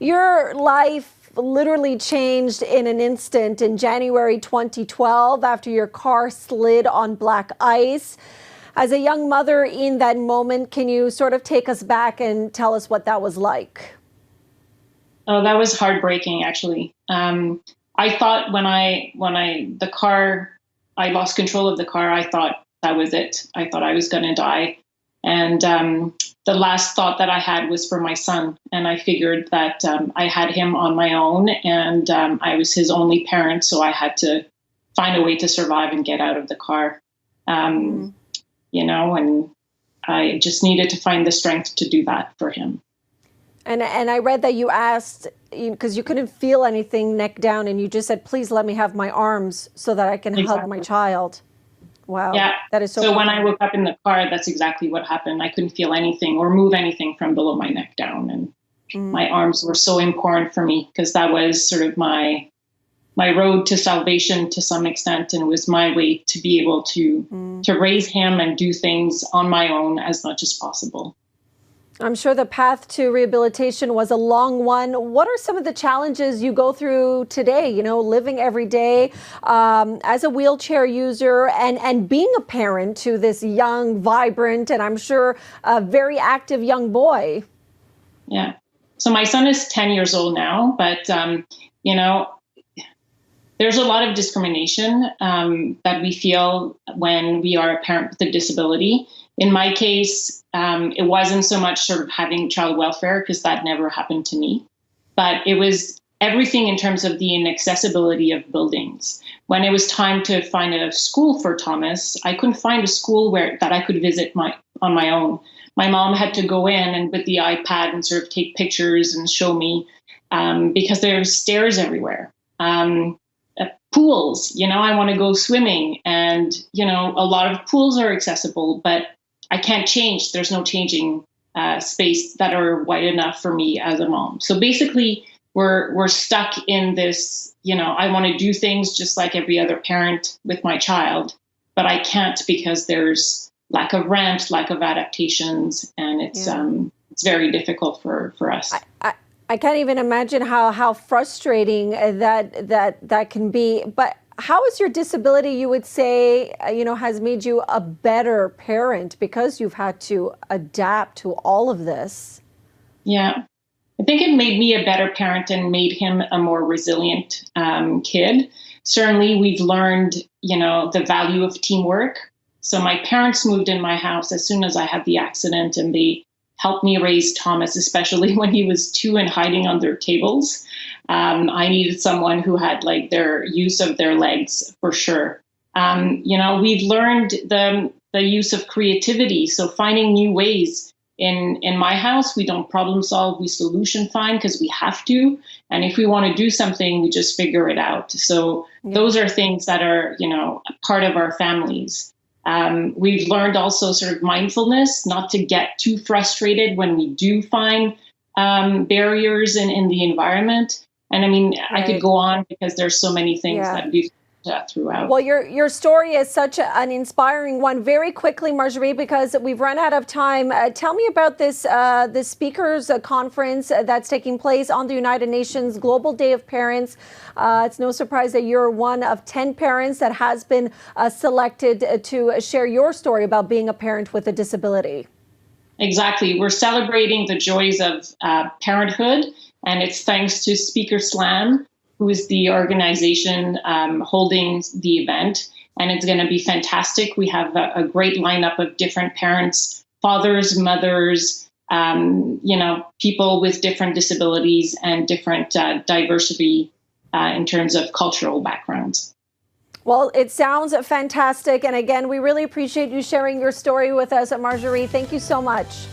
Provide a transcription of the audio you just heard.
Your life literally changed in an instant in January 2012 after your car slid on black ice. As a young mother in that moment, can you sort of take us back and tell us what that was like? Oh, that was heartbreaking, actually. I thought I lost control of the car, I thought that was it. I thought I was going to die. And the last thought that I had was for my son. And I figured that I had him on my own, and I was his only parent. So I had to find a way to survive and get out of the car. And I just needed to find the strength to do that for him. And I read that you asked, because you couldn't feel anything neck down, and you just said, please let me have my arms so that I can hug my child. Wow. Yeah. That is so So when I woke up in the car, that's exactly what happened. I couldn't feel anything or move anything from below my neck down. And my arms were so important for me because that was sort of my road to salvation to some extent. And it was my way to be able to raise him and do things on my own as much as possible. I'm sure the path to rehabilitation was a long one. What are some of the challenges you go through today, living every day as a wheelchair user and being a parent to this young, vibrant, and I'm sure a very active young boy? Yeah. So my son is 10 years old now, but, there's a lot of discrimination that we feel when we are a parent with a disability. In my case, it wasn't so much sort of having child welfare, because that never happened to me, but it was everything in terms of the inaccessibility of buildings. When it was time to find a school for Thomas, I couldn't find a school that I could visit on my own. My mom had to go in and with the iPad and sort of take pictures and show me because there's stairs everywhere. Pools, I want to go swimming, and, a lot of pools are accessible, but I can't change. There's no changing space that are wide enough for me as a mom. So basically, we're stuck in this, I want to do things just like every other parent with my child, but I can't because there's lack of rent, lack of adaptations, and it's very difficult for us. I can't even imagine how frustrating that can be. But how is your disability, you would say, has made you a better parent because you've had to adapt to all of this? Yeah, I think it made me a better parent and made him a more resilient kid. Certainly, we've learned, the value of teamwork. So my parents moved in my house as soon as I had the accident, and they helped me raise Thomas, especially when he was 2 and hiding under tables. I needed someone who had their use of their legs for sure. We've learned the use of creativity. So finding new ways in my house, we don't problem solve, we solution find because we have to. And if we want to do something, we just figure it out. So those are things that are, part of our families. We've learned also sort of mindfulness, not to get too frustrated when we do find barriers in the environment. And I mean, I could go on because there's so many things that we've throughout. Well, your story is such an inspiring one. Very quickly, Marjorie, because we've run out of time. Tell me about this speakers conference that's taking place on the United Nations Global Day of Parents. It's no surprise that you're one of 10 parents that has been selected to share your story about being a parent with a disability. Exactly. We're celebrating the joys of parenthood, and it's thanks to Speaker Slam, who is the organization holding the event. And it's going to be fantastic. We have a great lineup of different parents, fathers, mothers, people with different disabilities and different diversity in terms of cultural backgrounds. Well, it sounds fantastic. And again, we really appreciate you sharing your story with us, Marjorie. Thank you so much.